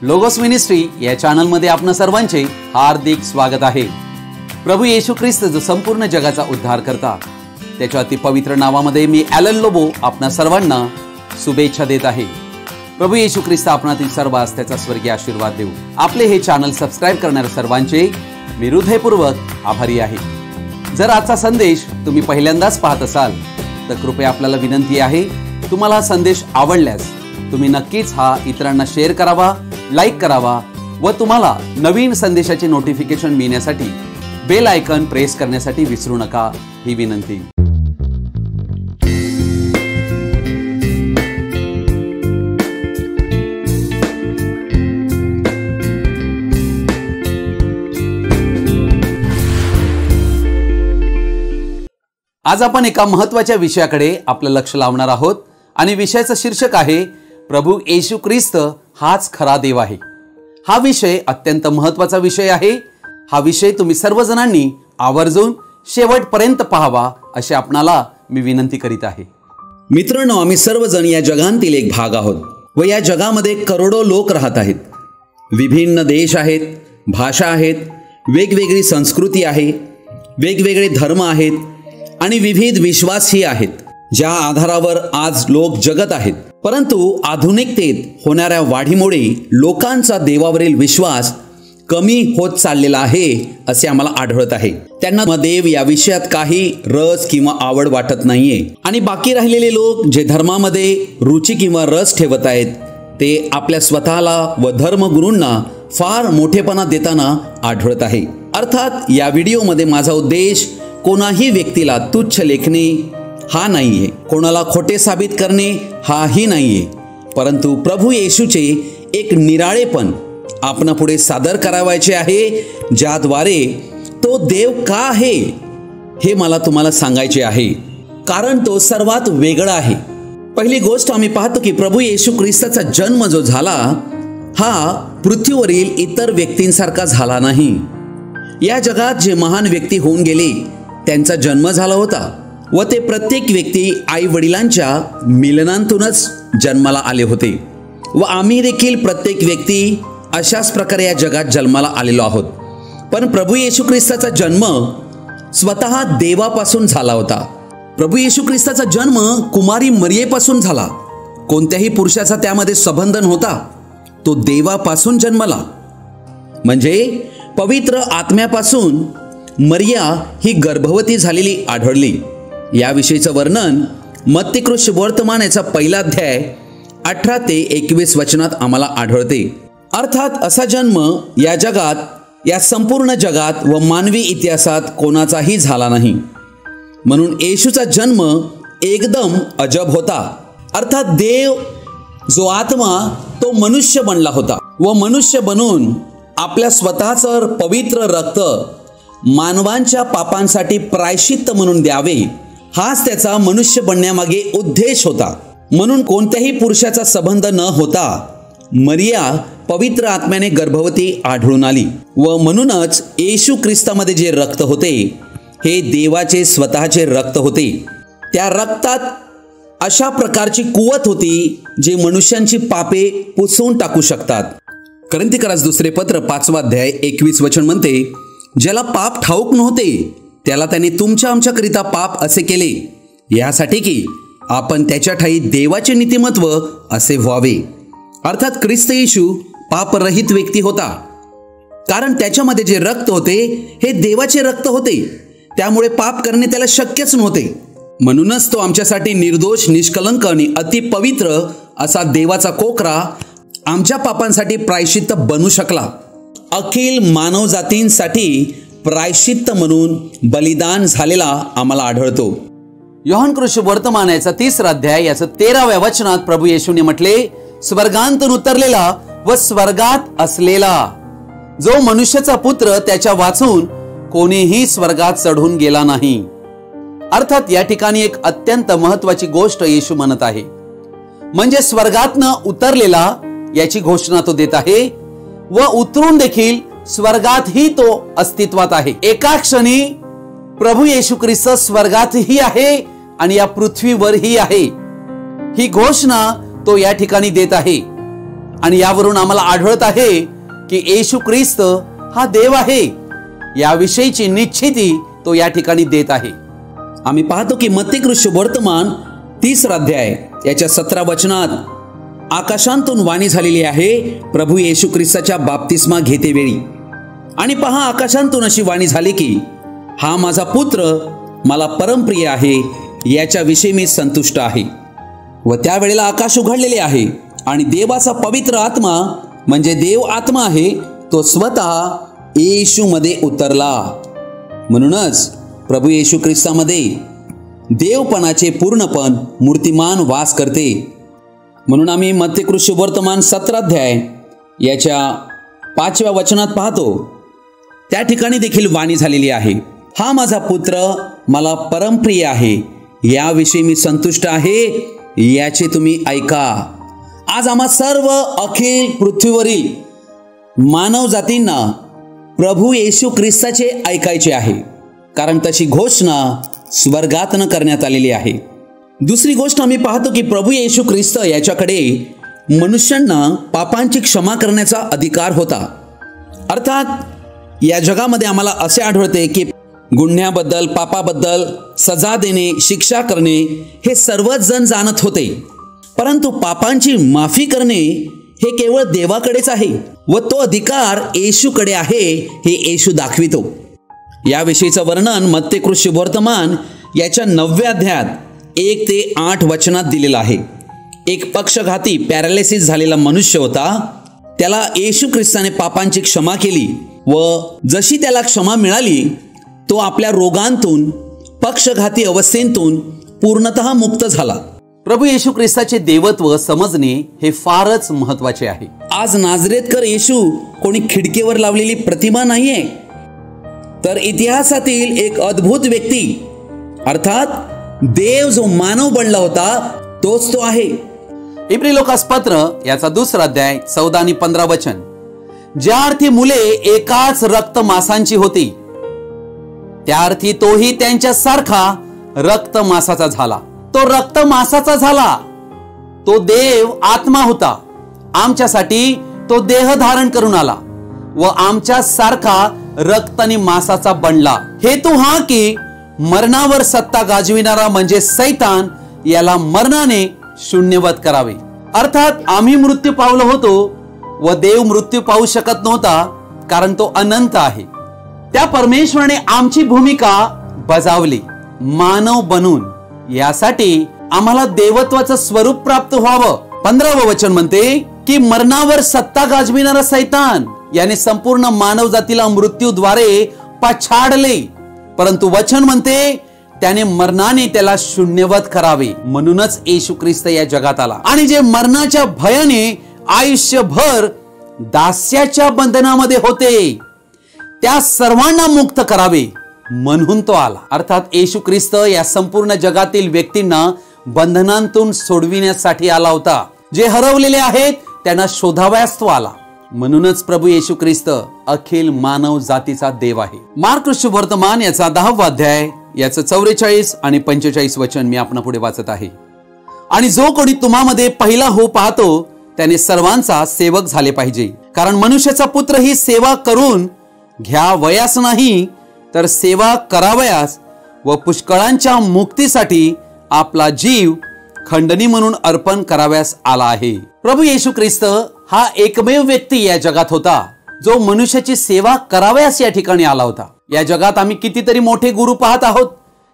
Logos ministry या channel मध्ये आपणा सर्वांचे हार्दिक स्वागत आहे। प्रभू येशू ख्रिस्त जो संपूर्ण जगाचा उद्धार करता, त्याच्या अति पवित्र नावामध्ये मी ॲलन लोबो आपणा सर्वांना शुभेच्छा देत आहे। प्रभू येशू ख्रिस्त आपणातील सर्वांस त्याचा स्वर्गीय आशीर्वाद देऊ। आपले हे चॅनल सबस्क्राइब करणाऱ्या सर्वांचे मी हृदयपूर्वक आभारी आहे। जर आजचा संदेश तुम्ही पहिल्यांदाच पाहत असाल तर कृपया आपल्याला विनंती आहे, तुम्हाला हा संदेश आवडल्यास तुम्ही नक्कीच हा इतरांना शेअर करावा, लाईक करावा व तुम्हाला नवीन संदेशाचे नोटिफिकेशन मिळण्यासाठी बेल आयकॉन प्रेस करण्यासाठी विसरू नका, ही विनंती। आज आपण एका महत्त्वाच्या विषयाकडे आपलं लक्ष लावणार आहोत आणि विषयाचं शीर्षक आहे प्रभू येशू ख्रिस्त हाच खरा देव आहे। हा विषय अत्यंत महत्त्वाचा विषय आहे। हा विषय तुम्ही सर्वजणांनी आवर्जून शेवटपर्यंत पाहावा अशी आपणाला मी विनंती करीत आहे। मित्रांनो, आम्ही सर्वजण या जगातील एक भाग आहोत व या जगामध्ये करोडो लोक राहत आहेत। विभिन्न देश आहेत, भाषा आहेत, वेगवेगळी संस्कृती आहे, वेगवेगळे धर्म आहेत आणि विविध विश्वासही आहेत, ज्या आधारावर आज लोक जगत आहेत। परंतु आधुनिकतेत होणाऱ्या वाढीमुळे लोकांचा देवावरील विश्वास कमी होत चाललेला आहे असे आम्हाला आढळत आहे। त्यांना देव या विषयात काही रस किंवा आवड वाटत नाहीये आणि बाकी राहिलेले लोक जे धर्मामध्ये रुची किंवा रस ठेवत आहेत ते आपल्या स्वतःला व धर्मगुरूंना फार मोठेपणा देताना आढळत आहे। अर्थात या व्हिडिओमध्ये माझा उद्देश कोणाही व्यक्तीला तुच्छ लेखणे हा नाहीये, कोणाला खोटे साबित करणे हाही नाहीये, परंतु प्रभू येशूचे एक निराळेपण आपणापुढे सादर करावायचे आहे, ज्याद्वारे तो देव का आहे हे मला तुम्हाला सांगायचे आहे, कारण तो सर्वात वेगळा आहे। पहिली गोष्ट आम्ही पाहतो की प्रभू येशू ख्रिस्ताचा जन्म जो झाला हा पृथ्वीवरील इतर व्यक्तींसारखा झाला नाही। या जगात जे महान व्यक्ती होऊन गेले त्यांचा जन्म झाला होता व ते प्रत्येक व्यक्ती आई वडिलांच्या मिलनांतूनच जन्माला आले होते व आम्ही देखील प्रत्येक व्यक्ती अशाच प्रकारे या जगात जन्माला आलेलो आहोत। पण प्रभू येशू ख्रिस्ताचा जन्म स्वतः देवापासून झाला होता। प्रभू येशू ख्रिस्ताचा जन्म कुमारी मरियेपासून झाला। कोणत्याही पुरुषाचा त्यामध्ये संबंध नव्हता, तो देवापासून जन्मला। म्हणजे पवित्र आत्म्यापासून मरिया ही गर्भवती झालेली आढळली। याविषयीचं वर्णन मत्ती वर्तमान याचा पहिला अध्याय 18 ते 21 वचनात आम्हाला आढळते। अर्थात असा जन्म या जगात, या संपूर्ण जगात व मानवी इतिहासात कोणाचाही झाला नाही। म्हणून येशूचा जन्म एकदम अजब होता। अर्थात देव जो आत्मा तो मनुष्य बनला होता व मनुष्य बनून आपल्या स्वतःचं पवित्र रक्त मानवांच्या पापांसाठी प्रायश्चित्त म्हणून द्यावे, हाच त्याचा मनुष्य बनण्यामागे उद्देश होता। म्हणून कोणत्याही पुरुषाचा संबंध न होता मरिया पवित्र आत्म्याने गर्भवती आढळून आली व म्हणूनच येशू ख्रिस्तामध्ये जे रक्त होते हे देवाचे स्वतःचे रक्त होते। त्या रक्तात अशा प्रकारची कुवत होती जे मनुष्यांची पापे पुसून टाकू शकतात। कोरिन्थीकरास दुसरे पत्र 5 अध्याय 21 वचन म्हणते, ज्याला पाप ठाऊक नव्हते त्याला त्याने तुमच्या आमच्याकरिता पाप असे केले, यासाठी की आपण त्याच्या ठायी देवाचे नीतिमत्व असे व्हावे। अर्थात ख्रिस्त येशू पापरहित व्यक्ती होता, कारण त्याच्यामध्ये जे रक्त होते हे देवाचे रक्त होते, त्यामुळे पाप करणे त्याला शक्यच नव्हते। म्हणूनच तो आमच्यासाठी निर्दोष, निष्कलंक आणि अतिपवित्र असा देवाचा कोकरा आमच्या पापांसाठी प्रायश्चित्त बनू शकला। अखिल मानवजातींसाठी प्रायश्चित्त म्हणून बलिदान झालेला आम्हाला आढळतो। योहान वर्तमान याचा 3 अध्याय याचं 13व्या वचनात प्रभू येशूने म्हटले, स्वर्गांतून उतरलेला व स्वर्गात असलेला जो मनुष्याचा पुत्र त्याच्या वाचून कोणीही स्वर्गात चढून गेला नाही। अर्थात या ठिकाणी एक अत्यंत महत्त्वाची गोष्ट येशू म्हणत आहे, म्हणजे स्वर्गातनं उतरलेला याची घोषणा तो देत आहे व उतरून देखील स्वर्गातही तो अस्तित्वात आहे। एका क्षणी प्रभू येशू ख्रिस्त स्वर्गातही आहे आणि या पृथ्वीवरही आहे, ही घोषणा तो या ठिकाणी देत आहे। आणि यावरून आम्हाला आढळत आहे की येशू ख्रिस्त हा देव आहे याविषयीची निश्चिती तो या ठिकाणी देत आहे. आम्ही पाहतो की मत्ती शुभवर्तमान 30 अध्याय याच्या 17 वचनात आकाशांतून वाणी झालेली आहे प्रभू येशू ख्रिस्ताच्या बाप्तिस्मा घेतेवेळी. आणि पहा, आकाशांतून अशी वाणी झाली की हा माझा पुत्र मला परमप्रिय आहे, याच्याविषयी मी संतुष्ट आहे. व त्यावेळेला आकाश उघडलेले आहे आणि देवाचा पवित्र आत्मा म्हणजे देव आत्मा आहे तो स्वतः येशू मध्ये उतरला. म्हणूनच प्रभू येशू ख्रिस्तामध्ये देवपणाचे पूर्णपण मूर्तिमान वास करते. म्हणून आम्ही मत्ती शुभवर्तमान 17 अध्याय याच्या 5व्या वचनात पाहतो, त्या ठिकाणी देखील वाणी झालेली आहे, हा माझा पुत्र मला परमप्रिय आहे, याविषयी मी संतुष्ट आहे, याचे तुम्ही ऐका. आज आम्हा सर्व अखिल पृथ्वीवरील मानव जातींना प्रभू येशू ख्रिस्ताचे ऐकायचे आहे, कारण तशी घोषणा स्वर्गातनं करण्यात आलेली आहे. दुसरी गोष्ट आम्ही पाहतो की प्रभू येशू ख्रिस्त याच्याकडे मनुष्यांना पापांची क्षमा करण्याचा अधिकार होता. अर्थात या जगामध्ये आम्हाला असे आढळते की गुन्ह्याबद्दल, पापाबद्दल सजा देणे, शिक्षा करणे हे सर्वच जण जाणत होते, परंतु पापांची माफी करणे हे केवळ देवाकडेच आहे व तो अधिकार येशूकडे आहे हे येशू दाखवितो. याविषयीचं वर्णन मत्ती शुभवर्तमान याच्या 9व्या अध्यायात 1 ते 8 वचनात दिलेलं आहे. एक पक्षघाती पॅरालिसिस झालेला मनुष्य होता. त्याला येशू ख्रिस्ताने पापांची क्षमा केली व जशी त्याला क्षमा मिळाली तो आपल्या रोगांतून, पक्षघाती अवस्थेतून पूर्णतः मुक्त झाला. प्रभू येशू ख्रिस्ताचे देवत्व समजणे हे फारच महत्वाचे आहे. आज नाझरेतकर येशू कोणी खिडकीवर लावलेली प्रतिमा नाहीये, तर इतिहासातील एक अद्भुत व्यक्ती, अर्थात देव जो मानव बनला होता तोच तो आहे. इब्री लोकासपत्र याचा 2 अध्याय 14 आणि 15 वचन, ज्या अर्थी मुले एकाच रक्त मासांची होती त्या अर्थी तोही त्यांच्या सारखा रक्त मासाचा झाला. तो रक्त मासाचा झाला, तो देव आत्मा होता. आमच्यासाठी तो देह धारण करून आला व आमच्या सारखा रक्त आणि मासाचा बनला. हेतू हा की मरणावर सत्ता गाजविणारा म्हणजे सैतान याला मरणाने शून्यवत करावे. अर्थात आम्ही मृत्यू पावलो होतो व देव मृत्यू पाहू शकत नव्हता, कारण तो अनंत आहे. त्या परमेश्वराने आमची भूमिका बजावली मानव बनून, यासाठी आम्हाला देवत्वाचं स्वरूप प्राप्त व्हावं. 15वं वचन म्हणते की मरणावर सत्ता गाजविणारा सैतान याने संपूर्ण मानव जातीला मृत्यूद्वारे पछाडले, परंतु वचन म्हणते त्याने मरणाने त्याला शून्यवत करावे. म्हणूनच येशू ख्रिस्त या जगात आला आणि जे मरणाच्या भयाने आयुष्यभर दास्याच्या बंधनामध्ये होते त्या सर्वांना मुक्त करावे म्हणून तो आला. अर्थात येशू ख्रिस्त या संपूर्ण जगातील व्यक्तींना बंधनांतून सोडविण्यासाठी आला होता. जे हरवलेले आहेत त्यांना शोधावयास तो आला. म्हणूनच प्रभू येशू ख्रिस्त अखिल मानव जातीचा देव आहे. मार्क शुभवर्तमान याचा 10वा अध्याय याचं 44 आणि 45 वचन मी आपणा पुढे वाचत आहे. आणि जो कोणी तुम्हामध्ये पहिला हो पाहतो त्याने सर्वांचा सेवक झाले पाहिजे, कारण मनुष्याचा पुत्र ही सेवा करून घ्यावयास नाही तर सेवा करावयास व पुष्कळांच्या मुक्तीसाठी आपला जीव खंडणी म्हणून अर्पण करावयास आला आहे. प्रभू येशू ख्रिस्त हा एकमेव व्यक्ती या जगात होता जो मनुष्याची सेवा करावयास या ठिकाणी आला होता. या जगात आम्ही कितीतरी मोठे गुरु पाहत आहोत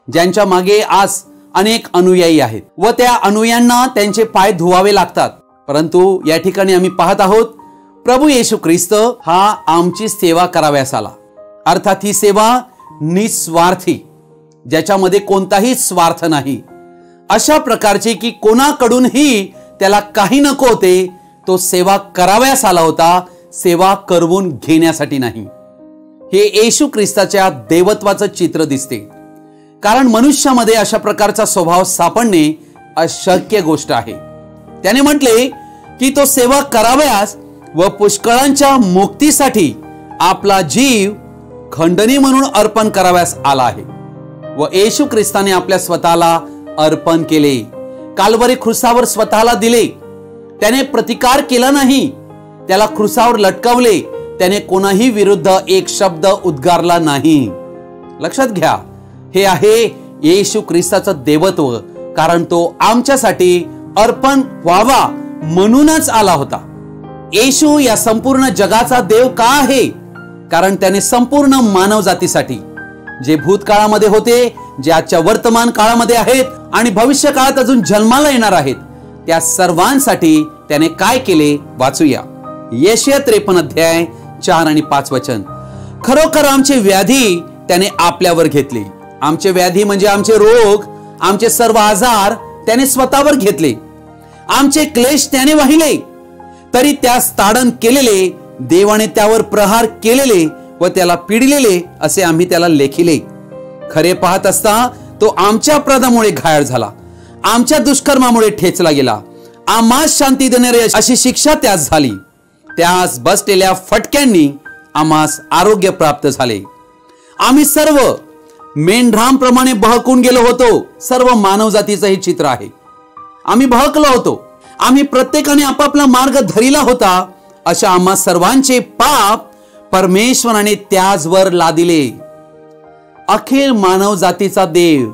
ज्यांच्या मागे आज अनेक अनुयायी आहेत व त्या अनुयांना त्यांचे पाय धुवावे लागतात, परंतु या ठिकाणी आम्ही पाहत आहोत प्रभू येशू ख्रिस्त हा आमची सेवा करावयास आला. अर्थात ही सेवा निस्वार्थी, ज्याच्यामध्ये कोणताही स्वार्थ नाही, अशा प्रकारची की कोणाकडूनही त्याला काही नको होते. तो सेवा करावयास आला होता, सेवा करवून घेण्यासाठी नाही. हे येशू ख्रिस्ताच्या देवत्वाचं चित्र दिसते, कारण मनुष्यामध्ये अशा प्रकारचा स्वभाव सापडणे अशक्य गोष्ट आहे. त्याने म्हटले की तो सेवा करावयास व पुष्कळांच्या मुक्तीसाठी आपला जीव खंडणी म्हणून अर्पण करावयास आला आहे. व येशू ख्रिस्ताने आपल्या स्वतःला अर्पण केले, काल्वरी क्रूसावर स्वतःला दिले. त्याने प्रतिकार केला नाही, त्याला क्रुसावर लटकवले, त्याने कोणाही विरुद्ध एक शब्द उद्गारला नाही. लक्षात घ्या, हे आहे येशू ख्रिस्ताचं देवत्व, कारण तो आमच्यासाठी अर्पण व्हावा म्हणूनच आला होता. येशू या संपूर्ण जगाचा देव का आहे? कारण त्याने संपूर्ण मानव जातीसाठी, जे भूतकाळामध्ये होते, जे आजच्या वर्तमान काळामध्ये आहेत आणि भविष्य काळात अजून जन्माला येणार आहेत, त्या सर्वांसाठी त्याने काय केले वाचूया. यशाया 53 अध्याय 4 आणि 5 वचन. खरोखर आमचे व्याधी त्याने आपल्यावर घेतले. आमचे व्याधी म्हणजे आमचे रोग, आमचे सर्व आजार त्याने स्वतःवर घेतले. आमचे क्लेश त्याने वाहिले, तरी त्यास ताडण केलेले, देवाने त्यावर प्रहार केलेले व त्याला पिडलेले असे आम्ही त्याला लेखिले. खरे पाहत असता तो आमच्या अपराधामुळे घायल झाला, आमच्या दुष्कर्मामुळे ठेचला गेला. आम्हास शांती देणारी अशी शिक्षा त्यास झाली. त्यास बसलेल्या फटक्यांनी आम्हास आरोग्य प्राप्त झाले. आम्ही सर्व मेंढरांप्रमाणे बहकून गेलो होतो. सर्व मानव जातीचं हे चित्र आहे. आम्ही बहकलो होतो. आम्ही प्रत्येकाने आपापला मार्ग धरिला होता. अशा आम्हा सर्वांचे पाप परमेश्वराने त्याचवर लादिले. अखिल मानव जातीचा देव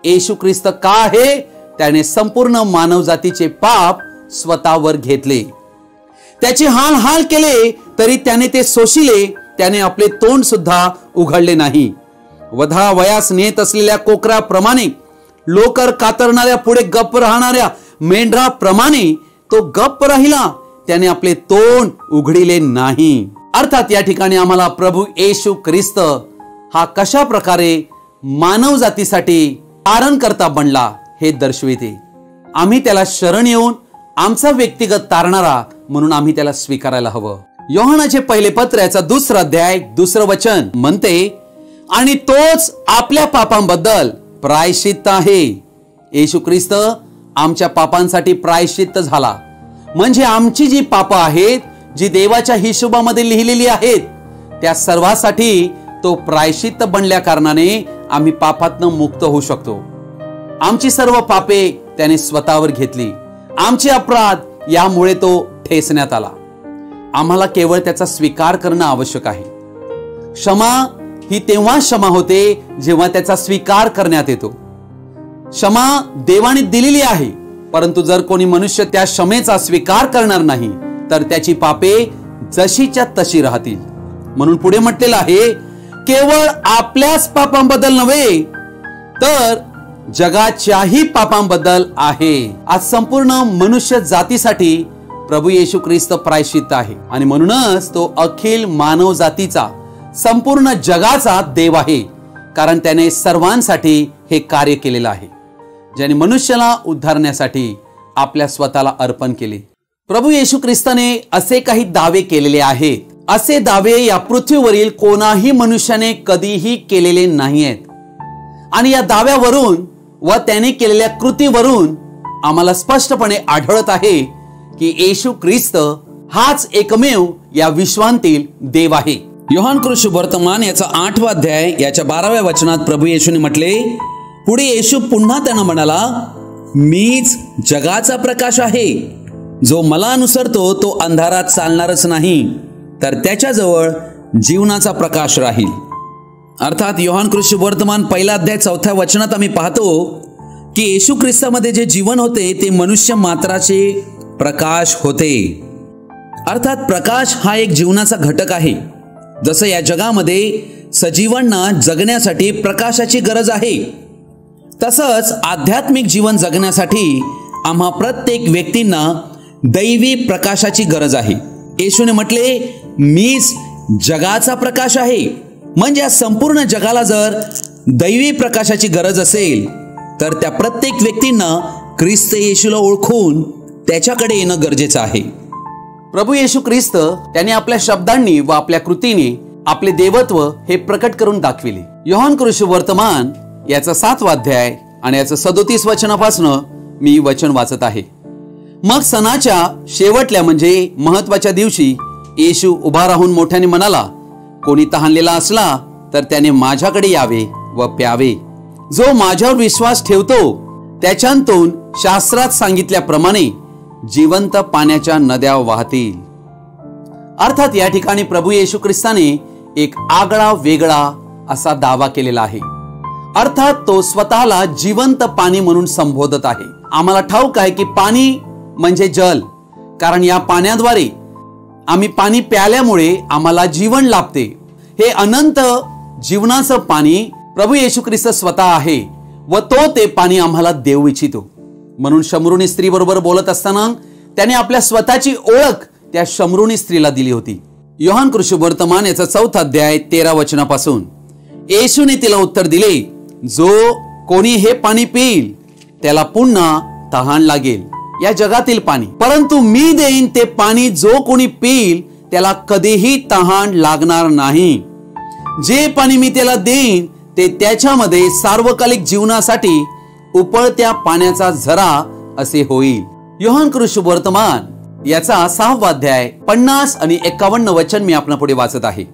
येशू ख्रिस्त का आहे? त्याने संपूर्ण मानव जातीचे पाप स्वतःवर घेतले. त्याचे हाल हाल केले, तरी त्याने ते सोशिले. त्याने आपले तोंड सुद्धा उघडले नाही. वधा वयास नेत असलेल्या कोकराप्रमाणे, लोकर कातरणाऱ्या पुढे गप्प राहणाऱ्या मेंढराप्रमाणे तो गप्प राहिला. त्याने आपले तोंड उघडिले नाही. अर्थात या ठिकाणी आम्हाला प्रभू येशू ख्रिस्त हा कशा प्रकारे मानव जातीसाठी तारणकर्ता बनला हे दर्शविते. आम्ही त्याला शरण येऊन आमचा व्यक्तिगत तारणारा म्हणून आम्ही त्याला स्वीकारायला हवं. योहानाचे पहिले पत्र याचा 2 अध्याय 2 वचन म्हणते, आणि तोच आपल्या पापांबद्दल प्रायश्चित्त आहे. येशू ख्रिस्त आमच्या पापांसाठी प्रायश्चित्त झाला. म्हणजे आमची जी पापं आहेत, जी देवाच्या हिशोबामध्ये लिहिलेली आहेत, त्या सर्वासाठी तो प्रायश्चित्त बनल्या कारणाने आम्ही पापातनं मुक्त होऊ शकतो. आमची सर्व पापे त्याने स्वतःवर घेतली. आमचे अपराध यामुळे तो ठेचण्यात आला. आम्हाला केवळ त्याचा स्वीकार करणं आवश्यक आहे. क्षमा ही तेव्हा क्षमा होते जेव्हा त्याचा स्वीकार करण्यात येतो. क्षमा देवाने दिलेली आहे, परंतु जर कोणी मनुष्य त्या क्षमेचा स्वीकार करणार नाही तर त्याची पापे जशीच्या तशी राहतील. म्हणून पुढे म्हटलेलं आहे, केवळ आपल्याच पापांबद्दल नव्हे तर जगाच्याही पापांबद्दल आहे. आज संपूर्ण मनुष्य जातीसाठी प्रभू येशू ख्रिस्त प्रायश्चित्त आहे आणि म्हणूनच तो अखिल मानव जातीचा, संपूर्ण जगाचा देव आहे. कारण त्याने सर्वांसाठी हे कार्य केलेलं आहे, ज्याने मनुष्याला उद्धारण्यासाठी आपल्या स्वतःला अर्पण केले. प्रभू येशू ख्रिस्ताने असे काही दावे केलेले आहेत, असे दावे या पृथ्वीवरील कोणाही मनुष्याने कधीही केलेले नाही आहेत. आणि या दाव्यावरून व त्याने केलेल्या कृतीवरून आम्हाला स्पष्टपणे आढळत आहे की येशू ख्रिस्त हाच एकमेव या विश्वांतील देव आहे. योहान सुवर्तमान याचा 8 अध्याय याच्या 12व्या वचनात प्रभू येशूने म्हटले, पुढे येशू पुन्हा त्यांना म्हणाला, मीच जगाचा प्रकाश आहे. जो मला अनुसरतो तो अंधारात चालणारच नाही, तर त्याच्याजवळ जीवनाचा प्रकाश राहील. अर्थात योहान सुवर्तमान 1 अध्याय 4 वचनात आम्ही पाहतो की येशू ख्रिस्तामध्ये जे जीवन होते ते मनुष्य मात्राचे प्रकाश होते. अर्थात प्रकाश हा एक जीवनाचा घटक आहे. जसं या जगामध्ये सजीवांना जगण्यासाठी प्रकाशाची गरज आहे, तसंच आध्यात्मिक जीवन जगण्यासाठी आम्हा प्रत्येक व्यक्तींना दैवी प्रकाशाची गरज आहे. येशूने म्हटले, मीच जगाचा प्रकाश आहे. म्हणजे या संपूर्ण जगाला जर दैवी प्रकाशाची गरज असेल तर त्या प्रत्येक व्यक्तींना ख्रिस्त येशूला ओळखून त्याच्याकडे येणं गरजेचं आहे. प्रभू येशू ख्रिस्त त्याने आपल्या शब्दांनी व आपल्या कृतीने आपले देवत्व हे प्रकट करून दाखविले. योहान सुवर्तमान याचा 7 अध्याय आणि याचं 37 वचनापासून मी वचन वाचत आहे. मग सणाच्या शेवटल्या म्हणजे महत्वाच्या दिवशी येशू उभा राहून मोठ्याने म्हणाला, कोणी तहानलेला असला तर त्याने माझ्याकडे यावे व प्यावे. जो माझ्यावर विश्वास ठेवतो त्याच्यातून शास्त्रात सांगितल्याप्रमाणे जिवंत पाण्याच्या नद्या वाहतील. अर्थात या ठिकाणी प्रभू येशू ख्रिस्ताने एक आगळा वेगळा असा दावा केलेला आहे. अर्थात तो स्वतःला जिवंत पाणी म्हणून संबोधत आहे. आम्हाला ठाऊक आहे की पाणी म्हणजे जल, कारण या पाण्याद्वारे आम्ही पाणी प्याल्यामुळे आम्हाला जीवन लाभते. हे अनंत जीवनाचं पाणी प्रभू येशू ख्रिस्त स्वतः आहे व तो ते पाणी आम्हाला देऊ इच्छितो. म्हणून शमरूनी स्त्री बरोबर बोलत असताना त्याने आपल्या स्वतःची ओळख त्या शमरूनी स्त्रीला दिली होती. योहान कृष्णवर्तमान याचा 4 अध्याय 13 वचनापासून, येशूने तिला उत्तर दिले, जो कोणी हे पाणी पिईल त्याला पुन्हा तहान लागेल, या जगातील पाणी, परंतु मी देईन ते पाणी जो कोणी पिईल त्याला कधीही तहान लागणार नाही. जे पाणी मी त्याला देईन ते त्याच्यामध्ये सार्वकालिक जीवनासाठी उपळत्या पाण्याचा झरा असे होईल. योहान कृष्णवर्तमान याचा 6 अध्याय 50 आणि 51 वचन मी आपल्या पुढे वाचत आहे.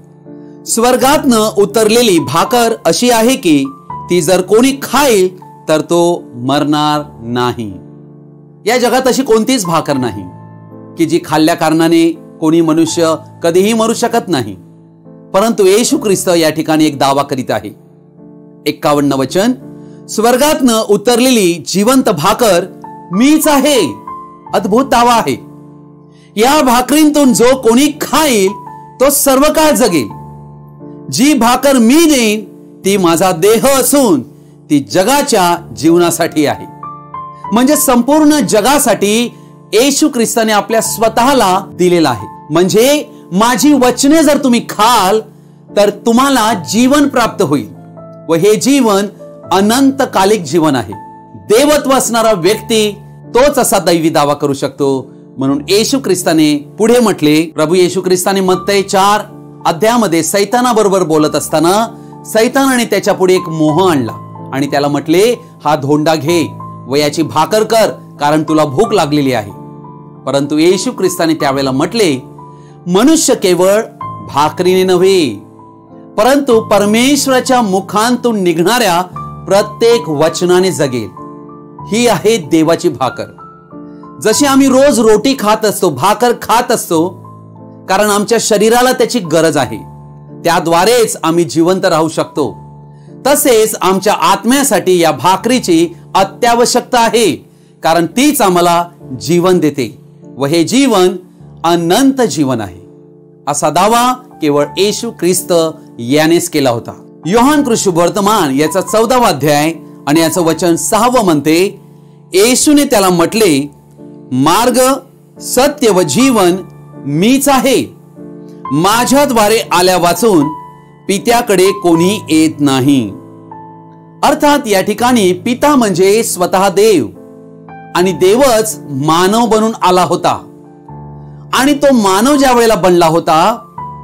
स्वर्गातनं उतरलेली भाकर अशी आहे की ती जर कोणी खाईल तर तो मरणार नाही. या जगात अशी कोणतीच भाकर नाही की जी खाल्ल्या कारणाने कोणी मनुष्य कधीही मरू शकत नाही. परंतु येशू ख्रिस्त या ठिकाणी एक दावा करीत आहे. 51 वचन, स्वर्गातनं उतरलेली जिवंत भाकर मीच आहे. अद्भुत दावा आहे. या भाकरींतून जो कोणी खाईल तो सर्व काळ जगेल. जी भाकर मी देईन ती माझा देह असून ती जगाच्या जीवनासाठी आहे. म्हणजे संपूर्ण जगासाठी येशू ख्रिस्ताने आपल्या स्वतःला दिलेला आहे. म्हणजे माझी वचने जर तुम्ही खाल तर तुम्हाला जीवन प्राप्त होईल व हे जीवन अनंतकालिक जीवन आहे. देवत्व असणारा व्यक्ती तोच असा दैवी दावा करू शकतो. म्हणून येशू ख्रिस्ताने पुढे म्हटले, प्रभू येशू ख्रिस्ताने मत्तई 4 अध्यायामध्ये सैतानाबरोबर बोलत असताना सैतानाने त्याच्या पुढे एक मोह आणला आणि त्याला म्हटले, हा धोंडा घे व याची भाकर कर, कारण तुला भूक लागलेली आहे. परंतु येशू ख्रिस्ताने त्यावेळेला म्हटले, मनुष्य केवळ भाकरीने नव्हे परंतु परमेश्वराच्या मुखांतून निघणाऱ्या प्रत्येक वचनाने जगेल. ही आहे देवाची भाकर. जशी आम्ही रोज रोटी खात असतो, भाकर खात असतो, कारण आमच्या शरीराला त्याची गरज आहे, त्याद्वारेच आम्ही जिवंत राहू शकतो, तसेच आमच्या आत्म्यासाठी या भाकरीची अत्यावश्यकता आहे, कारण तीच आम्हाला जीवन देते व हे जीवन अनंत जीवन आहे. असा दावा केवळ येशू ख्रिस्त यानेच केला होता. योहान कृष्णवर्तमान याचा 14 अध्याय आणि याचं वचन 6 म्हणते, येशूने त्याला म्हटले, मार्ग सत्य व जीवन मीच आहे. माझ्याद्वारे आल्या वाचून पित्याकडे कोणी येत नाही. अर्थात या ठिकाणी पिता म्हणजे स्वतः देव आणि देवच मानव बनून आला होता. आणि तो मानव ज्या वेळेला बनला होता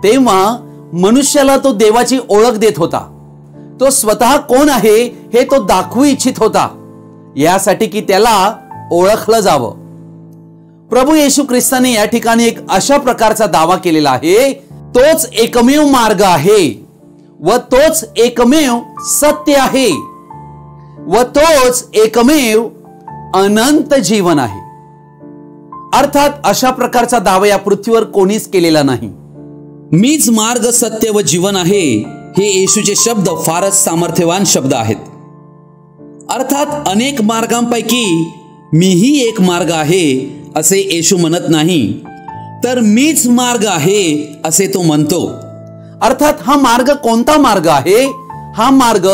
तेव्हा मनुष्याला तो देवाची ओळख देत होता. तो स्वतः कोण आहे हे तो दाखवू इच्छित होता, यासाठी की त्याला ओळखलं जावं. प्रभू येशू ख्रिस्ताने या ठिकाणी एक अशा प्रकारचा दावा केलेला आहे, तोच एकमेव मार्ग आहे व तोच एकमेव सत्य आहे व तोच एकमेव अनंत जीवन आहे. अर्थात अशा प्रकारचा दावा या पृथ्वीवर कोणीच केलेला नाही. मीच मार्ग सत्य व जीवन आहे हे येशूचे शब्द फारच सामर्थ्यवान शब्द आहेत. अर्थात अनेक मार्गांपैकी मीही एक मार्ग आहे असे येशू म्हणत नाही, तर मीच मार्ग आहे असे तो म्हणतो. अर्थात हा मार्ग कोणता मार्ग आहे? हा मार्ग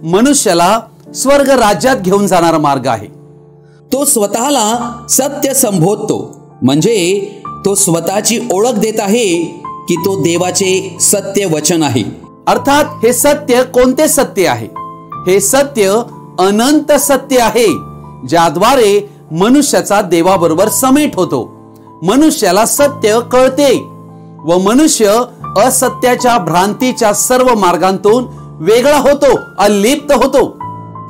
मनुष्याला स्वर्ग राज्यात घेऊन जाणारा मार्ग आहे. तो स्वतःला सत्य संबोधतो, म्हणजे तो स्वतःची ओळख देत आहे की तो देवाचे सत्य वचन आहे. अर्थात हे सत्य कोणते सत्य आहे? हे सत्य अनंत सत्य आहे, ज्याद्वारे मनुष्याचा देवाबरोबर समेट होतो. मनुष्याला सत्य कळते व मनुष्य असत्याच्या भ्रांतीच्या सर्व मार्गांतून वेगळा होतो, अलिप्त होतो.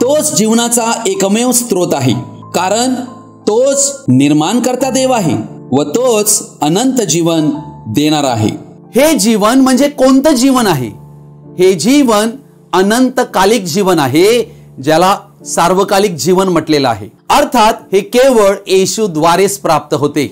तोच जीवनाचा एकमेव स्रोत आहे, कारण तोच निर्माण करता देव आहे व तोच अनंत जीवन देणार आहे. हे जीवन म्हणजे कोणतं जीवन आहे? हे जीवन अनंतकालिक जीवन आहे, ज्याला सार्वकालिक जीवन म्हटलेलं आहे. अर्थात हे केवळ येशूद्वारेच प्राप्त होते.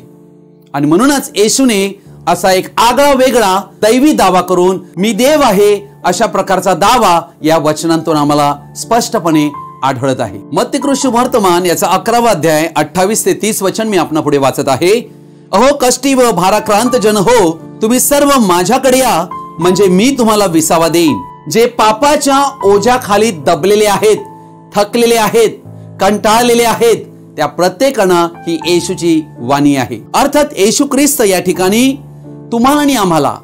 आणि म्हणूनच येशूने असा एक आगळा वेगळा दैवी दावा करून मी देव आहे अशा प्रकारचा दावा या वचनांतून आम्हाला स्पष्टपणे आढळत आहे. मत्ती वर्तमान याचा 11वा अध्याय 28 ते 30 वचन मी आपणा पुढे वाचत आहे. अहो कष्टी व भाराक्रांत जन हो, तुम्ही सर्व माझ्याकडे या, म्हणजे मी तुम्हाला विसावा देईन. जे पापाच्या ओझ्याखाली दबलेले आहेत, थकलेले आहेत, कंटाळलेले आहेत, त्या प्रत्येकानं ही येशूची वाणी आहे. अर्थात येशू ख्रिस्त या ठिकाणी तुम्हाला आणि आम्हाला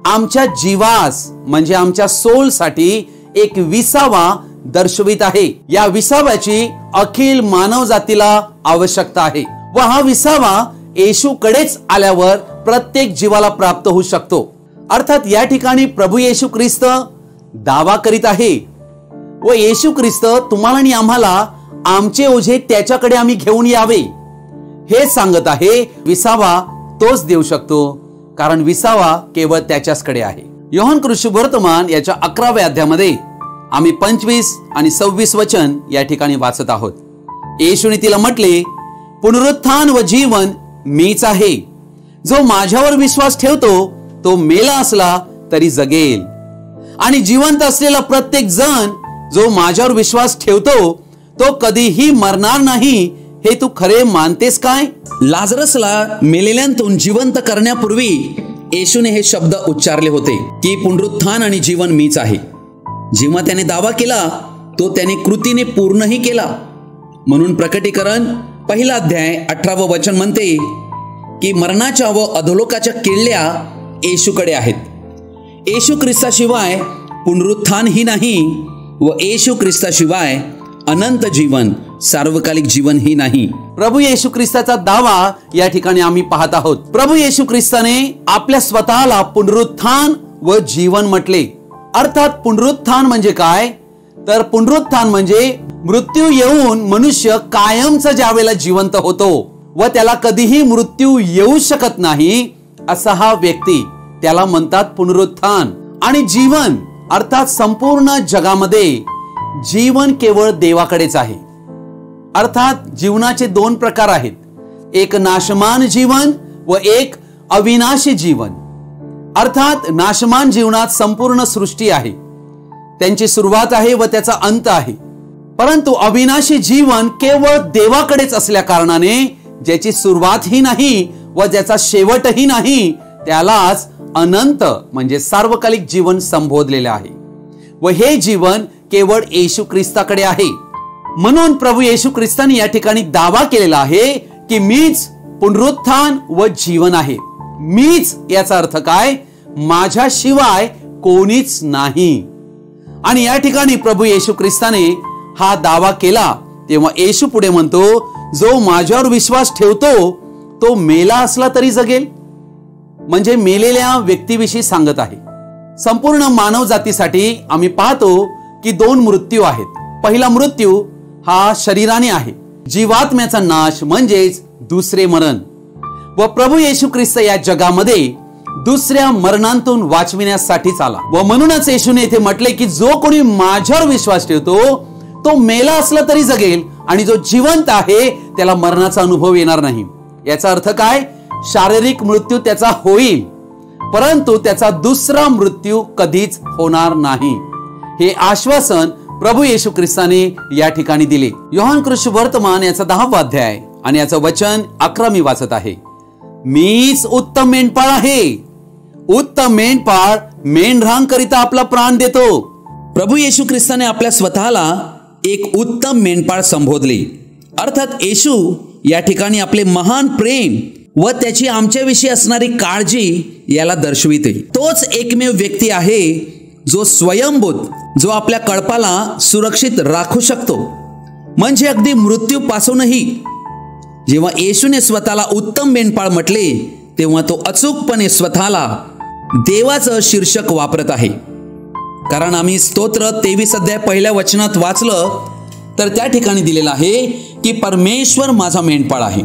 आमच्या जीवास म्हणजे आमच्या सोल साठी एक विसावा दर्शवित आहे. या विसाव्याची अखिल मानव जातीला आवश्यकता आहे व हा विसावा येशूकडेच आल्यावर प्रत्येक जीवाला प्राप्त होऊ शकतो. अर्थात या ठिकाणी प्रभू येशू ख्रिस्त दावा करीत आहे व येशू ख्रिस्त तुम्हाला आणि आम्हाला आमचे ओझे त्याच्याकडे आम्ही घेऊन यावे हे सांगत आहे. विसावा तोच देऊ शकतो, कारण विसावा केवळ त्याच्याचकडे आहे. योहान वर्तमान याच्या 11व्या अध्यायामध्ये आम्ही 25 आणि 26 वचन या ठिकाणी वाचत आहोत. येशूने तिला म्हटले, पुनरुत्थान व जीवन मीच आहे. जो माझ्यावर विश्वास ठेवतो तो मेला असला तरी जगेल, आणि जिवंत असलेला प्रत्येक जण जो माझ्यावर विश्वास ठेवतो तो कधीही मरणार नाही. हे तू खरे मानतेस काय? लाजरसला मेलेल्यांतून जिवंत करण्यापूर्वी येशूने हे शब्द उच्चारले होते की पुनरुत्थान आणि जीवन मीच आहे. जेव्हा त्याने दावा केला तो त्याने कृतीने पूर्णही केला. म्हणून प्रकटीकरण 1 अध्याय 18वं वचन म्हणते की मरणाच्या व अधोलोकाच्या किल्ल्या येशूकडे आहेत. येशू ख्रिस्ताशिवाय पुनरुत्थानही नाही व येशू ख्रिस्ताशिवाय अनंत जीवन, सार्वकालिक जीवन ही नाही. प्रभू येशू ख्रिस्ताचा दावा या ठिकाणी आम्ही पाहत आहोत. प्रभू येशू ख्रिस्ताने आपल्या स्वतःला पुनरुत्थान व जीवन म्हटले. अर्थात पुनरुत्थान म्हणजे काय? तर पुनरुत्थान म्हणजे मृत्यू येऊन मनुष्य कायमचा ज्यावेळेला जिवंत होतो व त्याला कधीही मृत्यू येऊ शकत नाही असा हा व्यक्ती, त्याला म्हणतात पुनरुत्थान. आणि जीवन अर्थात संपूर्ण जगामध्ये जीवन केवळ देवाकडेच आहे. अर्थात जीवनाचे 2 प्रकार आहेत, एक नाशमान जीवन व एक अविनाशी जीवन. अर्थात नाशमान जीवनात संपूर्ण सृष्टी आहे, त्यांची सुरुवात आहे व त्याचा अंत आहे. परंतु अविनाशी जीवन केवळ देवाकडेच असल्या कारणाने ज्याची सुरुवातही नाही व ज्याचा शेवटही नाही त्यालाच अनंत म्हणजे सार्वकालिक जीवन संबोधलेले आहे व हे जीवन केवळ येशू ख्रिस्ताकडे आहे. म्हणून प्रभू येशू ख्रिस्ताने या ठिकाणी दावा केलेला आहे की मीच पुनरुत्थान व जीवन आहे. मीच याचा अर्थ काय? माझ्याशिवाय कोणीच नाही. आणि या ठिकाणी प्रभू येशू ख्रिस्ताने हा दावा केला तेव्हा येशू पुढे म्हणतो, जो माझ्यावर विश्वास ठेवतो तो मेला असला तरी जगेल. म्हणजे मेलेल्या व्यक्तीविषयी सांगत आहे. संपूर्ण मानव जातीसाठी आम्ही पाहतो की 2 मृत्यू आहेत. पहिला मृत्यू हा शरीराने आहे, जीवात्म्याचा नाश म्हणजेच दुसरे मरण. व प्रभू येशू ख्रिस्त या जगामध्ये दुसऱ्या मरणांतून वाचविण्यासाठीच आला. व म्हणूनच येशूने येथे म्हटले की जो कोणी माझ्यावर विश्वास ठेवतो तो मेला असला तरी जगेल, आणि जो जिवंत आहे त्याला मरणाचा अनुभव येणार नाही. याचा अर्थ काय? शारीरिक मृत्यू त्याचा होईल, परंतु त्याचा दुसरा मृत्यू कधीच होणार नाही. हे आश्वासन प्रभू येशू ख्रिस्ताने या ठिकाणी दिले. योहान वर्तमान याचा 10वा अध्याय आणि याचं वचन 11 मी वाचत आहे. मीच उत्तम मेंढपाळ आहे. उत्तम मेंढपाळ मेंढरांकरिता आपला प्राण देतो. प्रभू येशू ख्रिस्ताने आपल्या स्वतःला एक उत्तम मेंढपाळ संबोधले. अर्थात येशू या ठिकाणी आपले महान प्रेम व त्याची आमच्याविषयी असणारी काळजी याला दर्शविते. तोच एकमेव व्यक्ती आहे जो स्वयंभूत, जो आपल्या कळपाला सुरक्षित राखू शकतो. म्हणजे अगदी मृत्यूपासूनही जेव्हा येशूने स्वतःला उत्तम मेंढपाळ म्हटले तेव्हा तो अचूकपणे स्वतःला देवाचं शीर्षक वापरत आहे. कारण आम्ही स्तोत्र 23 अध्याय 1 वचनात वाचलं तर त्या ठिकाणी दिलेलं आहे की परमेश्वर माझा मेंढपाळ आहे.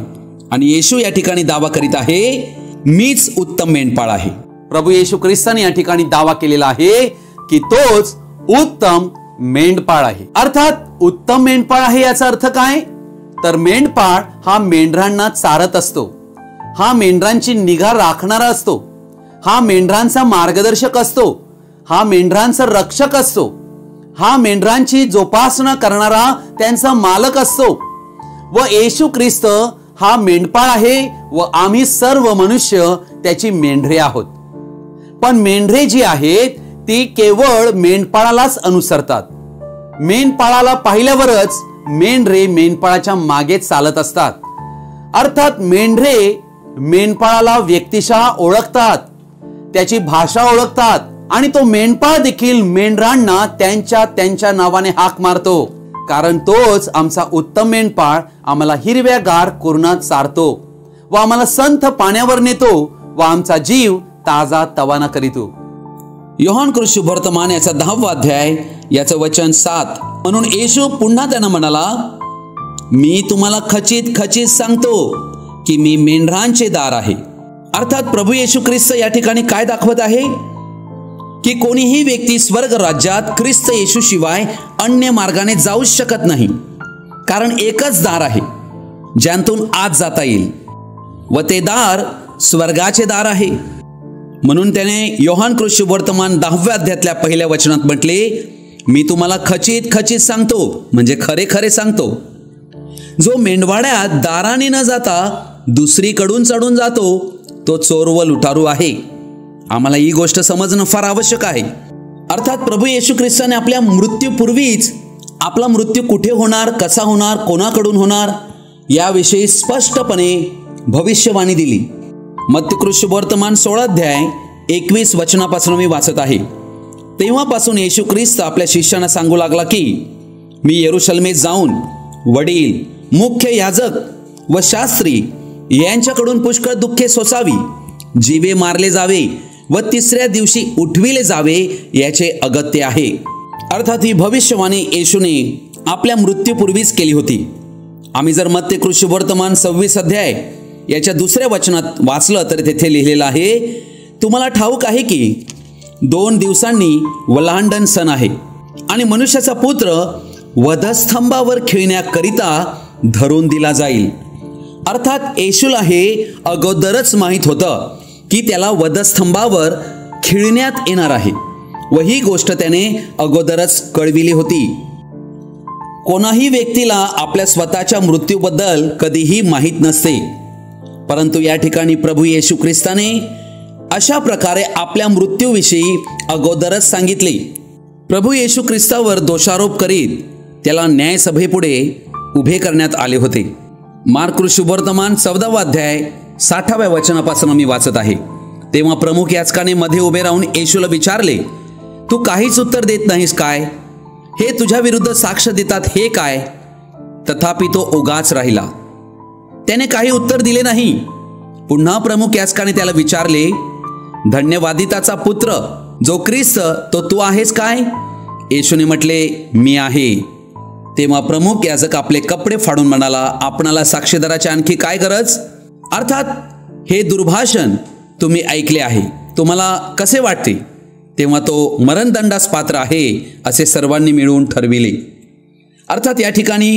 आणि येशू या ठिकाणी दावा करीत आहे मीच उत्तम मेंढपाळ आहे. प्रभू येशू ख्रिस्ताने या ठिकाणी दावा केलेला आहे की तोच उत्तम मेंढपाळ आहे. अर्थात उत्तम मेंढपाळ आहे याचा अर्थ काय? तर मेंढपाळ हा मेंढरांना चारत असतो, हा मेंढरांची निगा राखणारा असतो, हा मेंढरांचा मार्गदर्शक असतो, हा मेंढरांचा रक्षक असतो, हा मेंढरांची जोपासना करणारा त्यांचा मालक असतो व येशू ख्रिस्त हा मेंढपाळ आहे व आम्ही सर्व मनुष्य त्याची मेंढरे आहोत. पण मेंढरे जी आहेत ती केवळ मेंढपाळालाच अनुसरतात. मेंढपाळाला पाहिल्यावरच मेंढरे मेंढपाळाच्या मागे चालत असतात. अर्थात मेंढरे मेंढपाळाला व्यक्तिशः ओळखतात, त्याची भाषा ओळखतात आणि तो मेंढपाळ देखील मेंढरांना त्यांच्या नावाने हाक मारतो, कारण तोच आमचा उत्तम मेंढपाळ आम्हाला हिरव्यागार कुरणात चारतो व आम्हाला संथ पाण्यावर नेतो व आमचा जीव ताजा तवाना करीतो. योहान कृष्णवर्तमान याचा 10वा अध्याय याचं वचन 7. म्हणून येशू पुन्हा त्यांना म्हणाला, मी तुम्हाला खचित खचित सांगतो की मी मेंढरांचे दार आहे. अर्थात प्रभू येशू ख्रिस्त या ठिकाणी काय दाखवत आहे की कोणीही व्यक्ती स्वर्ग राज्यात ख्रिस्त येशू शिवाय अन्य मार्गाने जाऊ शकत नाही, कारण एकच दार आहे ज्यातून आत जाता येईल व ते दार स्वर्गाचे दार आहे. म्हणून त्याने योहान कृष्णवर्तमान 10व्या अध्यायातल्या पहिल्या वचनात म्हटले, मी तुम्हाला खचित खचित सांगतो, म्हणजे खरे खरे सांगतो, जो मेंढवाड्यात दाराने न जाता दुसरीकडून चढून जातो तो चोर व लुटारू आहे. आम्हाला ही गोष्ट समजणं फार आवश्यक आहे. अर्थात प्रभू येशू ख्रिस्ताने आपल्या मृत्यूपूर्वीच आपला मृत्यू कुठे होणार, कसा होणार, कोणाकडून होणार याविषयी स्पष्टपणे भविष्यवाणी दिली. मत्ती कृष्णवर्तमान 16 अध्याय 21 वचनापासून मी वाचत आहे. तेव्हापासून येशू ख्रिस्त आपल्या शिष्यांना सांगू लागला की मी यरूशलेमेत जाऊन वडील, मुख्य याजक व शास्त्री यांच्याकडून पुष्कळ दुःखे सोसावी, जीवे मारले जावे व तिसऱ्या दिवशी उठविले जावे याचे अगत्य आहे. अर्थात ही भविष्यवाणी येशूने आपल्या मृत्यूपूर्वीच केली होती. आम्ही जर मत्ती कृष्णवर्तमान 26 अध्याय याच्या 2ऱ्या वचनात वाचलं तर तेथे लिहिलेलं आहे, तुम्हाला ठाऊक आहे की 2 दिवसांनी वल्हांडण सण आहे आणि मनुष्याचा पुत्र वधस्तंभावर खेळण्याकरिता धरून दिला जाईल. अर्थात येशूला हे अगोदरच माहीत होतं की त्याला वधस्तंभावर खिळण्यात येणार आहे व ही गोष्ट त्याने अगोदरच कळविली होती. कोणाही व्यक्तीला आपल्या स्वतःच्या मृत्यूबद्दल कधीही माहीत नसते, परंतु या ठिकाणी प्रभू येशू ख्रिस्ताने अशा प्रकारे आपल्या मृत्यूविषयी अगोदरच सांगितले. प्रभू येशू ख्रिस्तावर दोषारोप करीत त्याला न्यायसभेपुढे उभे करण्यात आले होते. मार्क शुभवर्तमान 14वा अध्याय 60व्या वचनापासून मी वाचत आहे. तेव्हा प्रमुख याजकाने मध्ये उभे राहून येशूला विचारले, तू काहीच उत्तर देत नाहीस काय? हे तुझ्या विरुद्ध साक्ष देतात हे काय? तथापि तो उगाच राहिला, त्याने काही उत्तर दिले नाही. पुन्हा प्रमुख याजकाने त्याला विचारले, धन्यवादिताचा पुत्र जो ख्रिस्त तो तू आहेस काय? येशूने म्हटले, मी आहे. तेव्हा प्रमुख याजक आपले कपडे फाडून म्हणाला, आपणाला साक्षीदाराची आणखी काय गरज? अर्थात हे दुर्भाषण तुम्ही ऐकले आहे, तुम्हाला कसे वाटते? तेव्हा तो मरणदंडास पात्र आहे असे सर्वांनी मिळून ठरविले. अर्थात या ठिकाणी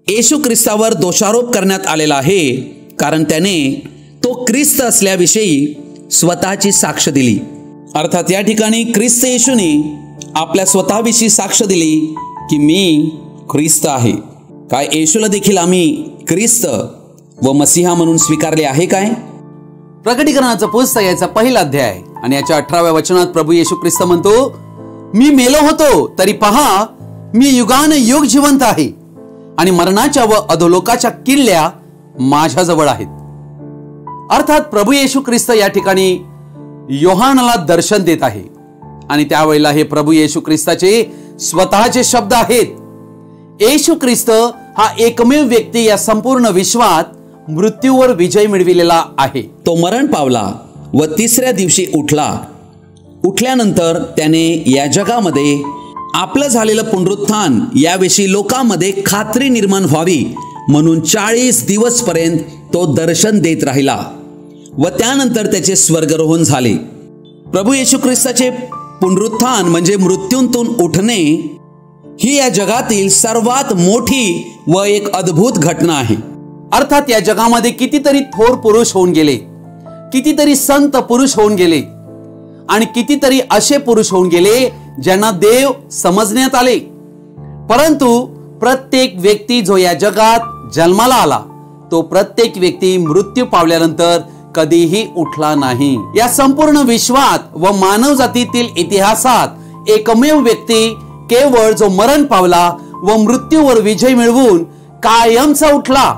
येशू ख्रिस्तावर दोषारोप करण्यात आलेला आहे, कारण त्याने तो ख्रिस्त असल्याविषयी स्वतःची साक्ष दिली. अर्थात या ठिकाणी ख्रिस्त येशूने आपल्या स्वतःविषयी साक्ष दिली की मी ख्रिस्त आहे. काय येशूला देखील आम्ही ख्रिस्त व मसीहा म्हणून स्वीकारले आहे काय? प्रकटीकरणाचं पुस्तक याचा 1 अध्याय आणि याच्या 18व्या वचनात प्रभू येशू ख्रिस्त म्हणतो, मी मेलो होतो तरी पहा मी युगान युग जिवंत आहे आणि मरणाच्या व अधोलोकाच्या किल्ल्या माझ्याजवळ आहेत. अर्थात प्रभू येशू ख्रिस्त या ठिकाणी योहानाला दर्शन देत आहे आणि त्यावेळेला हे प्रभू येशू ख्रिस्ताचे स्वतःचे शब्द आहेत. येशू ख्रिस्त हा एकमेव व्यक्ती या संपूर्ण विश्वात मृत्यूवर विजय मिळविलेला आहे. तो मरण पावला व तिसऱ्या दिवशी उठला. उठल्यानंतर त्याने या जगामध्ये आपलं झालेलं पुनरुत्थान याविषयी लोकांमध्ये खात्री निर्माण व्हावी म्हणून 40 दिवस पर्यंत तो दर्शन देत राहिला व त्यानंतर त्याचे स्वर्गारोहण झाले. प्रभू येशू ख्रिस्ताचे पुनरुत्थान म्हणजे मृत्यूंतून उठणे ही या जगातील सर्वात मोठी व एक अद्भुत घटना आहे. अर्थात या जगामध्ये कितीतरी थोर पुरुष होऊन गेले, कितीतरी संत पुरुष होऊन गेले आणि कितीतरी असे पुरुष होऊन गेले ज्यांना देव समजण्यात आले. परंतु प्रत्येक व्यक्ती जो या जगात जन्माला आला तो प्रत्येक व्यक्ती मृत्यू पावल्यानंतर कधीही उठला नाही. या संपूर्ण विश्वात व मानव जातीतील इतिहासात एकमेव व्यक्ती केवळ जो मरण पावला व मृत्यूवर विजय मिळवून कायमचा उठला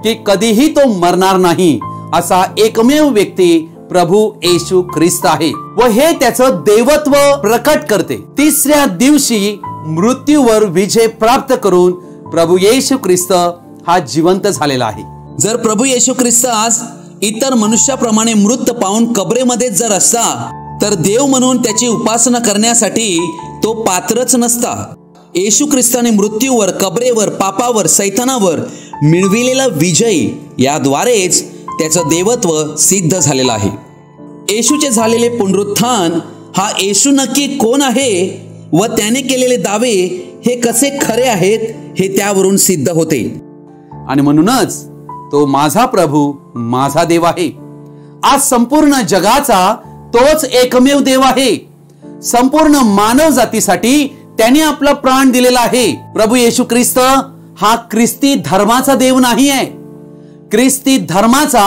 की कधीही तो मरणार नाही असा एकमेव व्यक्ती प्रभू येशू ख्रिस्त आहे व हे त्याचं देवत्व प्रकट करते. तिसऱ्या दिवशी मृत्यूवर विजय प्राप्त करून प्रभू येशू ख्रिस्त हा जिवंत झालेला आहे. जर प्रभू येशू ख्रिस्त आज इतर मनुष्याप्रमाणे मृत पाहून कबरेमध्ये जर असता तर देव म्हणून त्याची उपासना करण्यासाठी तो पात्रच नसता. येशू ख्रिस्ताने मृत्यूवर, कबरेवर, पापावर, सैतानावर मिळविलेला विजय याद्वारेच त्याचं देवत्व सिद्ध झालेलं आहे. येशूचे झालेले पुनरुत्थान हा येशू नक्की कोण आहे व त्याने केलेले दावे हे कसे खरे आहेत हे त्यावरून सिद्ध होते. आणि म्हणूनच तो माझा प्रभू, माझा देव आहे. आज संपूर्ण जगाचा तोच एकमेव देव आहे. संपूर्ण मानव जातीसाठी त्याने आपला प्राण दिलेला आहे. प्रभू येशू ख्रिस्त हा ख्रिस्ती धर्माचा देव नाही आहे. ख्रिस्ती धर्माचा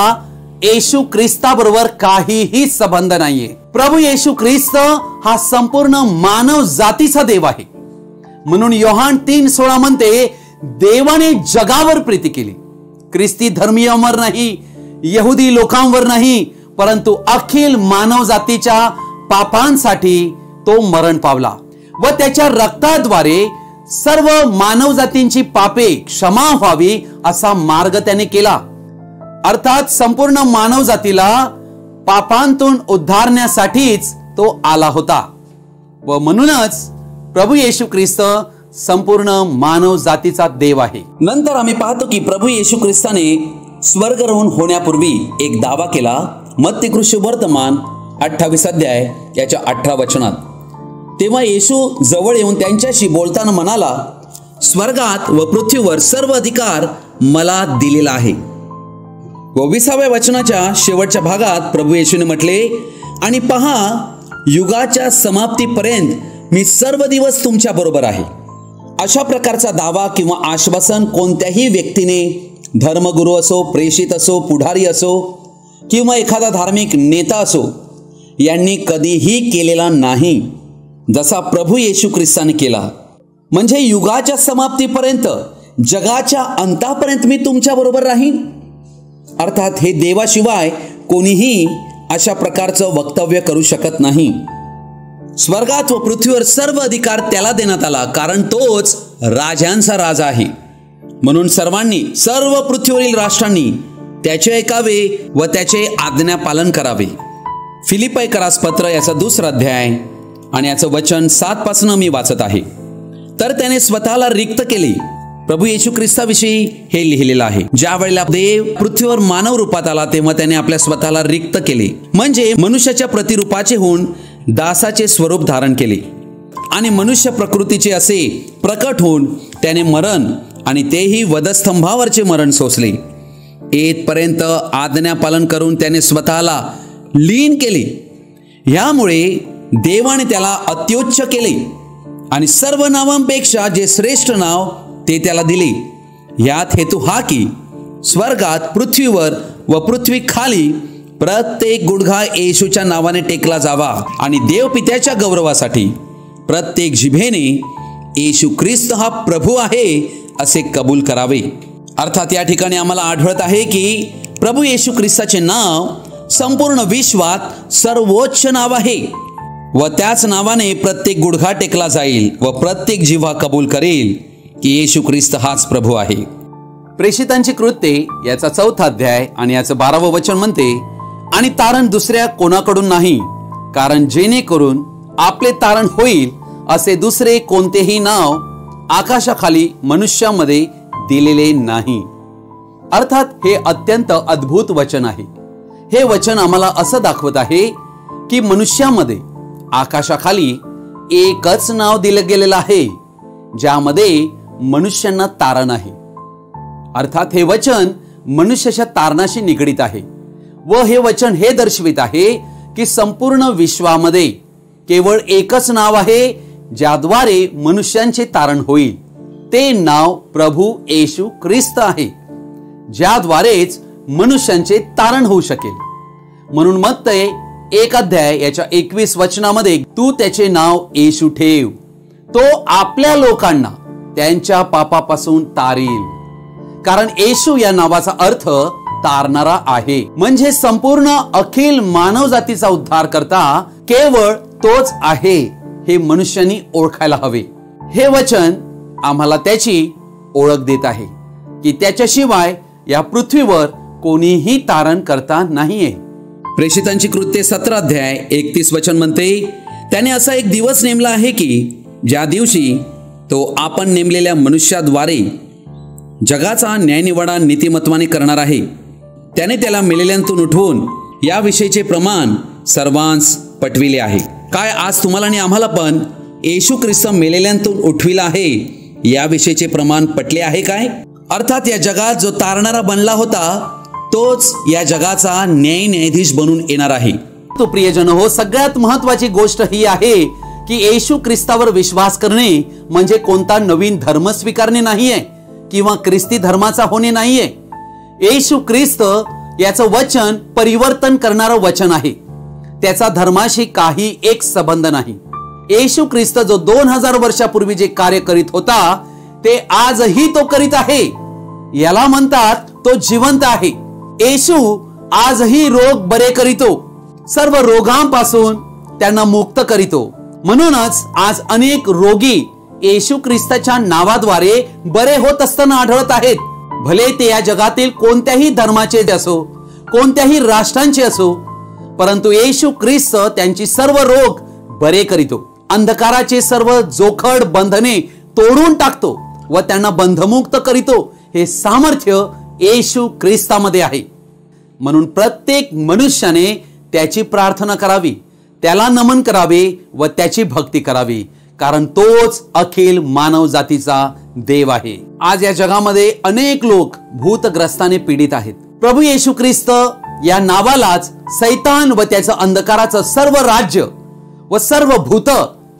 येशू ख्रिस्ताबरोबर काहीही संबंध नाहीये. प्रभू येशू ख्रिस्त हा संपूर्ण मानव जातीचा देव आहे. म्हणून योहान 3:16 म्हणते, देवाने जगावर प्रीती केली. ख्रिस्ती धर्मीयांवर नाही, यहुदी लोकांवर नाही, परंतु अखिल मानव जातीच्या पापांसाठी तो मरण पावला व त्याच्या रक्ताद्वारे सर्व मानव जातींची पापे क्षमा व्हावी असा मार्ग त्याने केला. अर्थात संपूर्ण मानव जातीला पापांतून उद्धारण्यासाठीच तो आला होता व म्हणूनच प्रभू येशू ख्रिस्त संपूर्ण मानव जातीचा देव आहे. नंतर आम्ही पाहतो की प्रभू येशू ख्रिस्ताने स्वर्गारोहण होण्यापूर्वी एक दावा केला. मत्ती सुवर्तमान 28 अध्याय याच्या 18 वचनात. तेव्हा येशू जवळ येऊन त्यांच्याशी बोलताना म्हणाला, स्वर्गात व पृथ्वीवर सर्व अधिकार मला दिलेला आहे. व 20व्या वचनाच्या शेवटच्या भागात प्रभू येशूने म्हटले, आणि पहा, युगाच्या समाप्तीपर्यंत मी सर्व दिवस तुमच्या बरोबर आहे. अशा प्रकारचा दावा किंवा आश्वासन कोणत्याही व्यक्तीने, धर्मगुरू असो, प्रेषित असो, पुढारी असो किंवा एखादा धार्मिक नेता असो, यांनी कधीही केलेला नाही जसा प्रभू येशू ख्रिस्ताने केला. म्हणजे युगाच्या समाप्तीपर्यंत, जगाच्या अंतापर्यंत मी तुमच्या बरोबर राहीन. अर्थात हे देवाशिवाय कोणीही अशा प्रकारचं वक्तव्य करू शकत नाही. स्वर्गात व पृथ्वीवर सर्व अधिकार त्याला देण्यात आला, कारण तोच राजांचा राजा आहे. म्हणून सर्वांनी, सर्व पृथ्वीवरील राष्ट्रांनी त्याचे ऐकावे व त्याचे आज्ञा पालन करावे. फिलिप्पीकरास पत्र याचा 2रा अध्याय आणि याचं वचन 7 पासून मी वाचत आहे. तर त्याने स्वतःला रिक्त केले. प्रभू येशू ख्रिस्ताविषयी हे लिहिलेलं आहे. ज्या वेळेला देव पृथ्वीवर मानव रूपात आला तेव्हा त्याने आपल्या स्वतःला रिक्त केले, म्हणजे मनुष्याच्या प्रतिरूपाचे होऊन दासाचे स्वरूप धारण केले आणि मनुष्य प्रकृतीचे असे प्रकट होऊन त्याने मरण आणि तेही वधस्तंभावरचे मरण सोसले. येतपर्यंत आज्ञा पालन करून त्याने स्वतःला लीन केले. यामुळे देवाने त्याला अत्युच्च केले आणि सर्व नावांपेक्षा जे श्रेष्ठ नाव ते त्याला दिले. यात हेतू हा की स्वर्गात, पृथ्वीवर व पृथ्वी खाली प्रत्येक गुडघा येशूच्या नावाने टेकला जावा आणि देवपित्याच्या गौरवासाठी प्रत्येक जिभेने येशू ख्रिस्त हा प्रभू आहे असे कबूल करावे. अर्थात या ठिकाणी आम्हाला आढळत आहे की प्रभू येशू ख्रिस्ताचे नाव संपूर्ण विश्वात सर्वोच्च नाव आहे व त्याच नावाने प्रत्येक गुडघा टेकला जाईल व प्रत्येक जिव्हा कबूल करेल की येशू ख्रिस्त हाच प्रभू आहे. प्रेषितांची कृत्ये याचा 4था अध्याय आणि याचं 12वं वचन म्हणते, आणि तारण दुसऱ्या कोणाकडून नाही, कारण जेणेकरून आपले तारण होईल असे दुसरे कोणतेही नाव आकाशाखाली मनुष्यामध्ये दिलेले नाही. अर्थात हे अत्यंत अद्भुत वचन आहे. हे वचन आम्हाला असं दाखवत आहे की मनुष्यामध्ये आकाशाखाली एकच नाव दिलं गेलेलं आहे. ज्यामध्ये मनुष्यांना तारण आहे. अर्थात हे वचन मनुष्याच्या तारणाशी निगडित आहे व हे वचन हे दर्शवित आहे की संपूर्ण विश्वामध्ये केवळ एकच नाव आहे ज्याद्वारे मनुष्यांचे तारण होईल. ते नाव प्रभू येशू ख्रिस्त आहे, ज्याद्वारेच मनुष्यांचे तारण होऊ शकेल. म्हणून मत्तय 1 अध्याय याच्या 21 वचनामध्ये तू त्याचे नाव येशू ठेव, तो आपल्या लोकांना त्यांच्या पापापासून तारील. कारण येशू या नावाचा अर्थ तारणारा आहे. म्हणजे संपूर्ण अखिल मानव जातीचा उद्धार करता केवळ तोच आहे हे मनुष्यांनी ओळखायला हवे. हे वचन आम्हाला त्याची ओळख देत आहे की त्याच्याशिवाय या पृथ्वीवर कोणीही तारण करता नाहीये. प्रेषितांची कृत्ये 17 अध्याय 31 वचन म्हणते, त्याने असा एक दिवस नेमला आहे की ज्या दिवशी तो आपण नेमलेल्या मनुष्याद्वारे जगाचा न्यायनिवाडा नीतिमत्वाने करणार आहे. त्याने त्याला मेलेल्यांतून उठवून याविषयीचे प्रमाण सर्वांस पटविले आहे. काय आज तुम्हाला आणि आम्हाला पण येशू ख्रिस्त मेलेल्यांतून उठविला आहे याविषयीचे प्रमाण पटले आहे काय? अर्थात या जगात जो तारणारा बनला होता तोच या जगाचा न्यायाधीश बनून येणार आहे. तो प्रियजन हो, सगळ्यात महत्वाची गोष्ट ही आहे की येशू ख्रिस्तावर विश्वास करणे म्हणजे कोणता नवीन धर्म स्वीकारणे नाहीये किंवा ख्रिस्ती धर्माचा होणे नाहीये. येशू ख्रिस्त याचं वचन परिवर्तन करणारं वचन आहे. त्याचा धर्माशी काही एक संबंध नाही. येशू ख्रिस्त जो 2000 वर्षापूर्वी जे कार्य करीत होता ते आजही तो करीत आहे. याला म्हणतात तो जिवंत आहे. येशू आजही रोग बरे करीतो, सर्व रोगांपासून त्यांना मुक्त करीतो. म्हणूनच आज अनेक रोगी येशू ख्रिस्ताच्या नावाद्वारे बरे होत असताना आढळत आहेत. भले ते या जगातील कोणत्याही धर्माचे असो, कोणत्याही राष्ट्रांचे असो, परंतु येशू ख्रिस्त त्यांची सर्व रोग बरे करीतो. अंधकाराचे सर्व जोखड बंधने तोडून टाकतो व त्यांना बंधमुक्त करीतो. हे सामर्थ्य येशू ख्रिस्तामध्ये आहे. म्हणून प्रत्येक मनुष्याने त्याची प्रार्थना करावी, त्याला नमन करावे व त्याची भक्ती करावी, कारण तोच अखिल मानव जातीचा देव आहे. आज या जगामध्ये अनेक लोक भूतग्रस्ताने पीडित आहेत. प्रभू येशू ख्रिस्त या नावालाच सैतान व त्याचं अंधकाराचं सर्व राज्य व सर्व भूत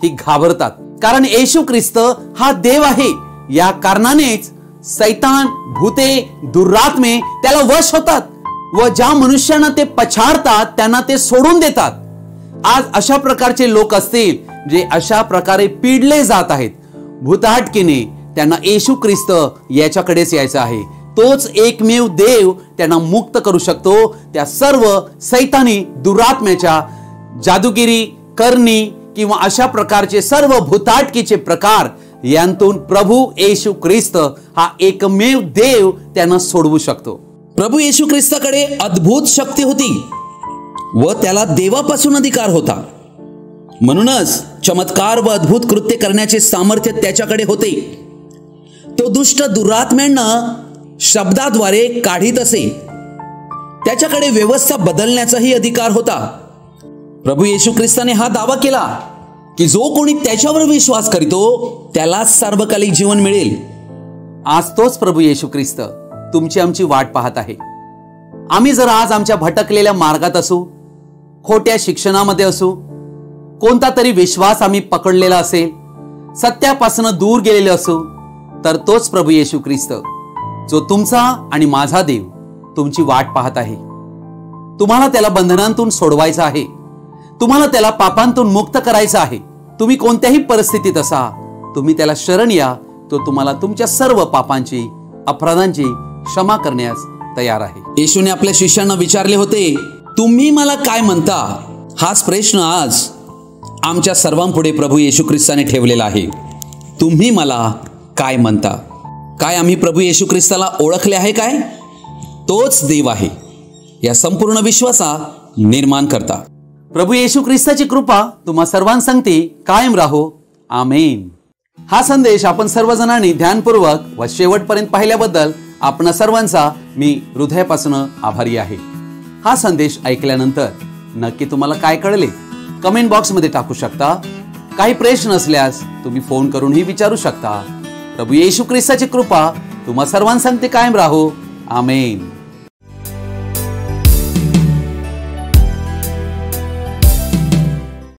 ही घाबरतात. कारण येशू ख्रिस्त हा देव आहे. या कारणानेच सैतान, भूते, दुरात्मे त्याला वश होतात व ज्या मनुष्यांना ते पछाडतात त्यांना ते सोडून देतात. आज अशा प्रकारचे लोक असतील जे अशा प्रकारे पीडले जात आहेत, भूताटकीने, त्यांना येशू ख्रिस्त याच्याकडेच यायचं आहे. तोच एकमेव देव त्यांना मुक्त करू शकतो त्या सर्व सैतानी, दुरात्म्याच्या, जादूगिरी, करणी किंवा अशा प्रकारचे सर्व भूताटकीचे प्रकार यांतून प्रभू येशू ख्रिस्त हा एकमेव देव त्यांना सोडवू शकतो. प्रभू येशू ख्रिस्ताकडे अद्भुत शक्ती होती व त्याला देवापासून अधिकार होता. म्हणूनच चमत्कार व अद्भुत कृत्य करण्याचे सामर्थ्य त्याच्याकडे होते. तो दुष्ट दुरात्म्यांना शब्दाद्वारे काढीत असे. त्याच्याकडे व्यवस्था बदलण्याचाही अधिकार होता. प्रभू येशू ख्रिस्ताने हा दावा केला की जो कोणी त्याच्यावर विश्वास करीतो त्याला सार्वकालिक जीवन मिळेल. आज तोच प्रभू येशू ख्रिस्त तुमची आमची वाट पाहत आहे. आम्ही जर आज आमच्या भटकलेल्या मार्गात असू, खोट्या शिक्षणामध्ये असू, कोणता तरी विश्वास आम्ही पकडलेला असेल, सत्यापासून दूर गेलेले असू, तर तोच प्रभू येशू ख्रिस्त जो तुमचा आणि माझा देव तुमची वाट पाहत आहे. तुम्हाला त्याला बंधनांतून सोडवायचं आहे. तुम्हाला त्याला पापांतून मुक्त करायचं आहे. तुम्ही कोणत्याही परिस्थितीत असा, तुम्ही त्याला शरण या. तो तुम्हाला तुमच्या सर्व पापांची, अपराधांची क्षमा करण्यास तयार आहे. येशूने आपल्या शिष्यांना विचारले होते, तुम्ही मला काय म्हणता? हाच प्रश्न आज आमच्या सर्वांपुढे प्रभू येशू ख्रिस्ताने ठेवलेला आहे. तुम्ही मला काय म्हणता? काय आम्ही प्रभू येशू ख्रिस्ताला ओळखले आहे काय? तोच देव आहे या संपूर्ण विश्वाचा निर्माण करता. प्रभू येशू ख्रिस्ताची कृपा तुम्हा सर्वांसंगती कायम राहो. आमेन. हा संदेश आपण सर्वजणांनी ध्यानपूर्वक व शेवटपर्यंत पाहिल्याबद्दल आपण सर्वांचा मी हृदयापासून आभारी आहे. हा संदेश ऐकल्यानंतर नक्की तुम्हाला काय कळले कमेंट बॉक्स मध्ये टाकू शकता. काही प्रश्न असल्यास तुम्ही फोन करूनही विचारू शकता. प्रभू येशू ख्रिस्ताची कृपा तुम्हा सर्वांसंगती कायम राहो. आमेन.